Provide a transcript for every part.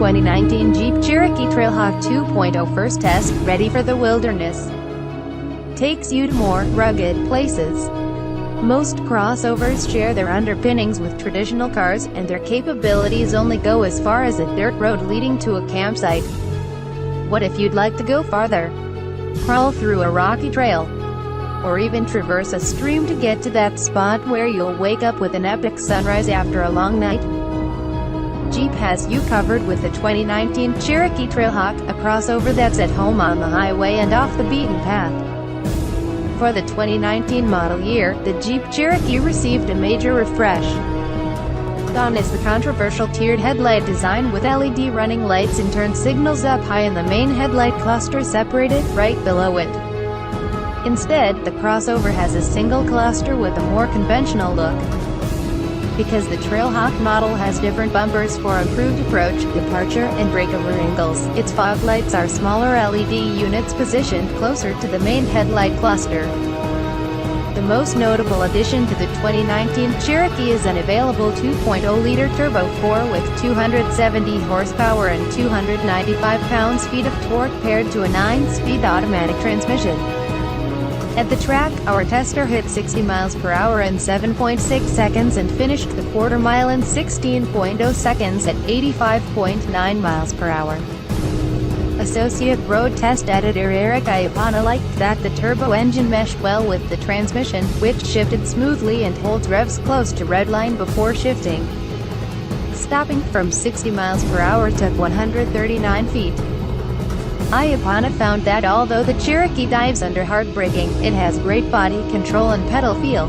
2019 Jeep Cherokee Trailhawk 2.0 first test, ready for the wilderness. Takes you to more rugged places. Most crossovers share their underpinnings with traditional cars, and their capabilities only go as far as a dirt road leading to a campsite. What if you'd like to go farther? Crawl through a rocky trail, or even traverse a stream to get to that spot where you'll wake up with an epic sunrise after a long night? Jeep has you covered with the 2019 Cherokee Trailhawk, a crossover that's at home on the highway and off the beaten path. For the 2019 model year, the Jeep Cherokee received a major refresh. Gone is the controversial tiered headlight design with LED running lights and turn signals up high in the main headlight cluster separated right below it. Instead, the crossover has a single cluster with a more conventional look. Because the Trailhawk model has different bumpers for improved approach, departure, and breakover angles, its fog lights are smaller LED units positioned closer to the main headlight cluster. The most notable addition to the 2019 Cherokee is an available 2.0-liter turbo 4 with 270 horsepower and 295 pounds-feet of torque paired to a 9-speed automatic transmission. At the track, our tester hit 60 miles per hour in 7.6 seconds and finished the quarter mile in 16.0 seconds at 85.9 miles per hour. Associate Road Test Editor Eric Iapana liked that the turbo engine meshed well with the transmission, which shifted smoothly and holds revs close to redline before shifting. Stopping from 60 miles per hour took 139 feet. Iapana found that although the Cherokee dives under hard braking, it has great body control and pedal feel.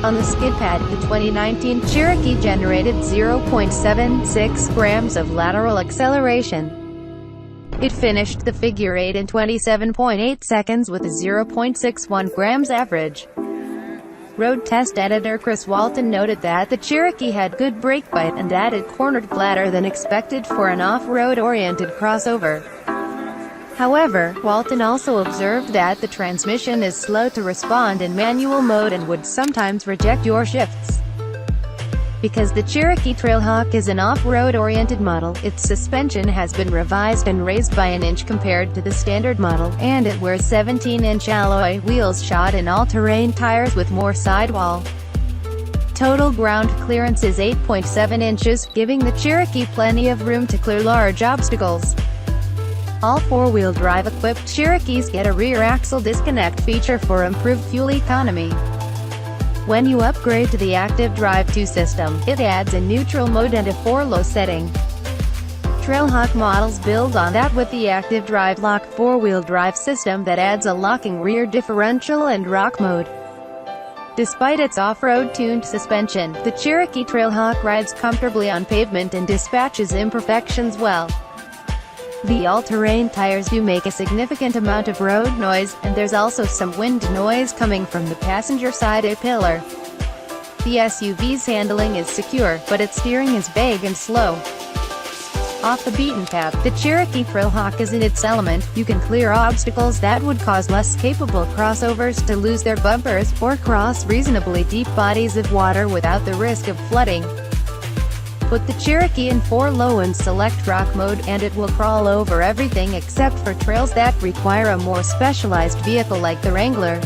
On the skid pad, the 2019 Cherokee generated 0.76 grams of lateral acceleration. It finished the figure 8 in 27.8 seconds with a 0.61 grams average. Road test editor Chris Walton noted that the Cherokee had good brake bite and that it cornered flatter than expected for an off-road oriented crossover. However, Walton also observed that the transmission is slow to respond in manual mode and would sometimes reject your shifts. Because the Cherokee Trailhawk is an off-road oriented model, its suspension has been revised and raised by an inch compared to the standard model, and it wears 17-inch alloy wheels shod in all-terrain tires with more sidewall. Total ground clearance is 8.7 inches, giving the Cherokee plenty of room to clear large obstacles. All four-wheel drive equipped Cherokees get a rear axle disconnect feature for improved fuel economy. When you upgrade to the Active Drive 2 system, it adds a neutral mode and a 4-low setting. Trailhawk models build on that with the Active Drive Lock 4-wheel drive system that adds a locking rear differential and rock mode. Despite its off-road tuned suspension, the Cherokee Trailhawk rides comfortably on pavement and dispatches imperfections well. The all-terrain tires do make a significant amount of road noise, and there's also some wind noise coming from the passenger side A-pillar. The SUV's handling is secure, but its steering is vague and slow. Off the beaten path, the Cherokee Trailhawk is in its element. You can clear obstacles that would cause less capable crossovers to lose their bumpers, or cross reasonably deep bodies of water without the risk of flooding. Put the Cherokee in 4-low and select rock mode, and it will crawl over everything except for trails that require a more specialized vehicle like the Wrangler.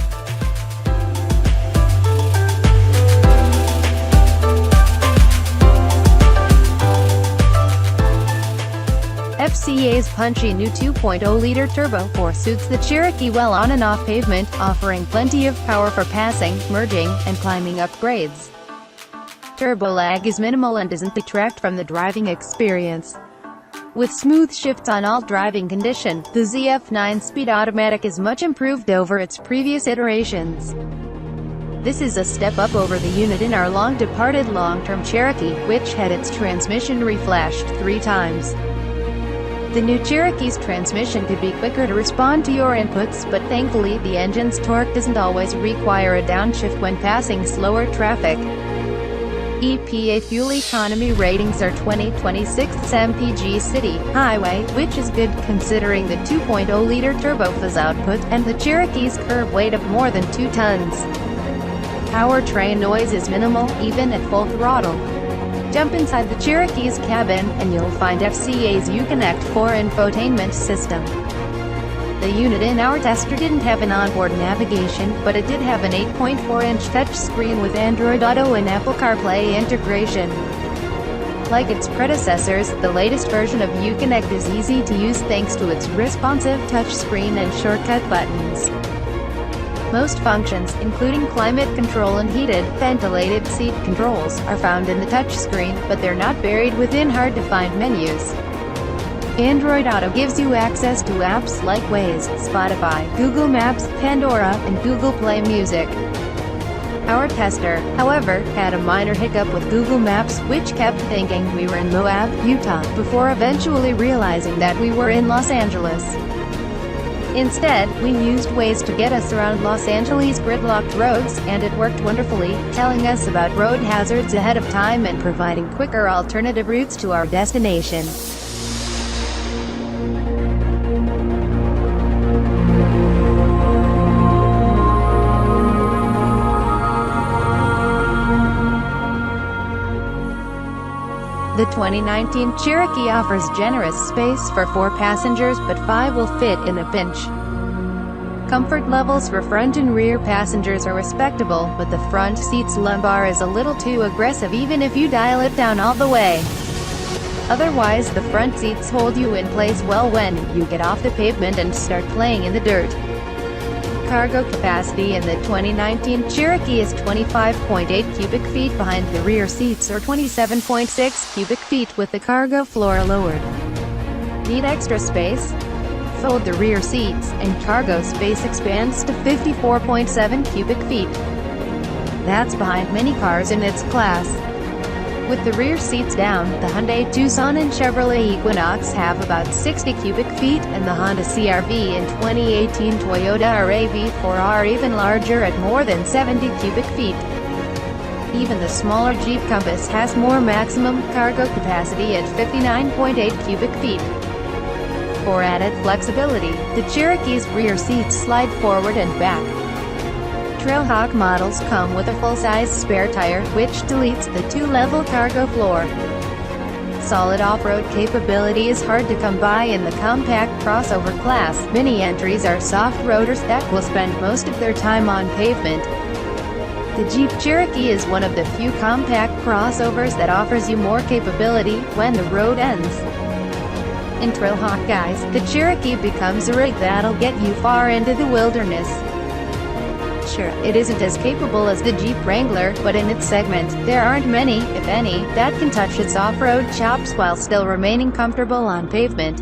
FCA's punchy new 2.0-liter Turbo 4 suits the Cherokee well on and off pavement, offering plenty of power for passing, merging, and climbing up grades. Turbo lag is minimal and doesn't detract from the driving experience. With smooth shifts on all driving conditions, the ZF 9-speed automatic is much improved over its previous iterations. This is a step up over the unit in our long-departed long-term Cherokee, which had its transmission reflashed 3 times. The new Cherokee's transmission could be quicker to respond to your inputs, but thankfully the engine's torque doesn't always require a downshift when passing slower traffic. EPA fuel economy ratings are 2026 MPG City Highway, which is good considering the 2.0-liter turbofans output, and the Cherokee's curb weight of more than 2 tons. Powertrain noise is minimal, even at full throttle. Jump inside the Cherokee's cabin, and you'll find FCA's Uconnect 4 infotainment system. The unit in our tester didn't have an onboard navigation, but it did have an 8.4-inch touchscreen with Android Auto and Apple CarPlay integration. Like its predecessors, the latest version of Uconnect is easy to use thanks to its responsive touchscreen and shortcut buttons. Most functions, including climate control and heated, ventilated seat controls, are found in the touchscreen, but they're not buried within hard-to-find menus. Android Auto gives you access to apps like Waze, Spotify, Google Maps, Pandora, and Google Play Music. Our tester, however, had a minor hiccup with Google Maps, which kept thinking we were in Moab, Utah, before eventually realizing that we were in Los Angeles. Instead, we used Waze to get us around Los Angeles' gridlocked roads, and it worked wonderfully, telling us about road hazards ahead of time and providing quicker alternative routes to our destination. The 2019 Cherokee offers generous space for 4 passengers, but 5 will fit in a pinch. Comfort levels for front and rear passengers are respectable, but the front seat's lumbar is a little too aggressive even if you dial it down all the way. Otherwise, the front seats hold you in place well when you get off the pavement and start playing in the dirt. Cargo capacity in the 2019 Cherokee is 25.8 cubic feet behind the rear seats or 27.6 cubic feet with the cargo floor lowered. Need extra space? Fold the rear seats, and cargo space expands to 54.7 cubic feet. That's behind many cars in its class. With the rear seats down, the Hyundai Tucson and Chevrolet Equinox have about 60 cubic feet, and the Honda CR-V and 2018 Toyota RAV4 are even larger at more than 70 cubic feet. Even the smaller Jeep Compass has more maximum cargo capacity at 59.8 cubic feet. For added flexibility, the Cherokee's rear seats slide forward and back. Trailhawk models come with a full-size spare tire, which deletes the 2-level cargo floor. Solid off-road capability is hard to come by in the compact crossover class. Mini entries are soft roaders that will spend most of their time on pavement. The Jeep Cherokee is one of the few compact crossovers that offers you more capability when the road ends. In Trailhawk guys, the Cherokee becomes a rig that'll get you far into the wilderness. Sure, it isn't as capable as the Jeep Wrangler, but in its segment, there aren't many, if any, that can touch its off-road chops while still remaining comfortable on pavement.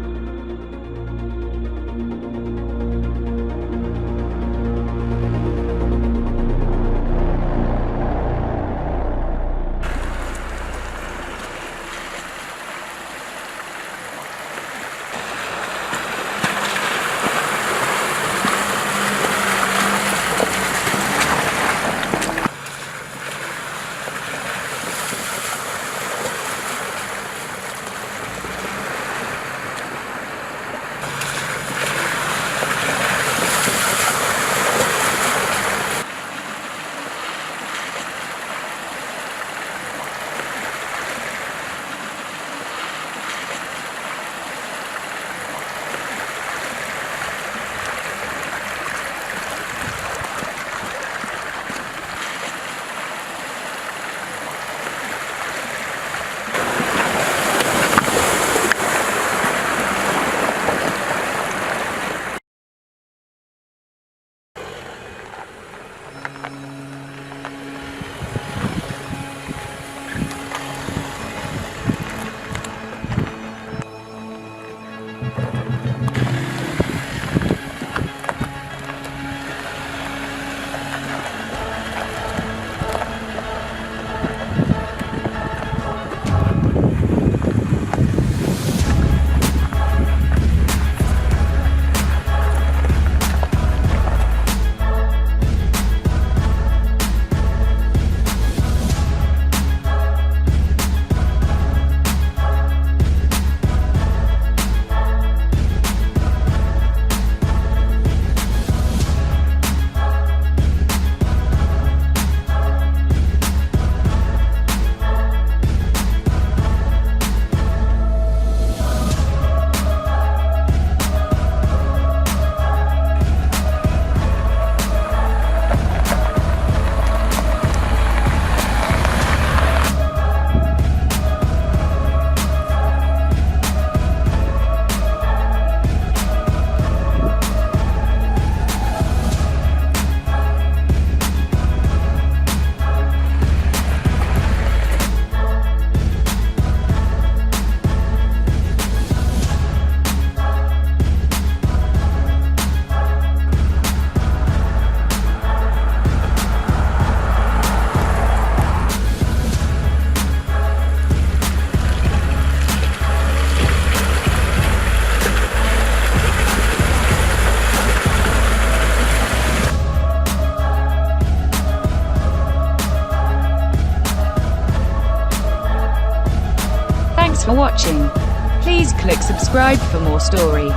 Thanks for watching. Please click subscribe for more story.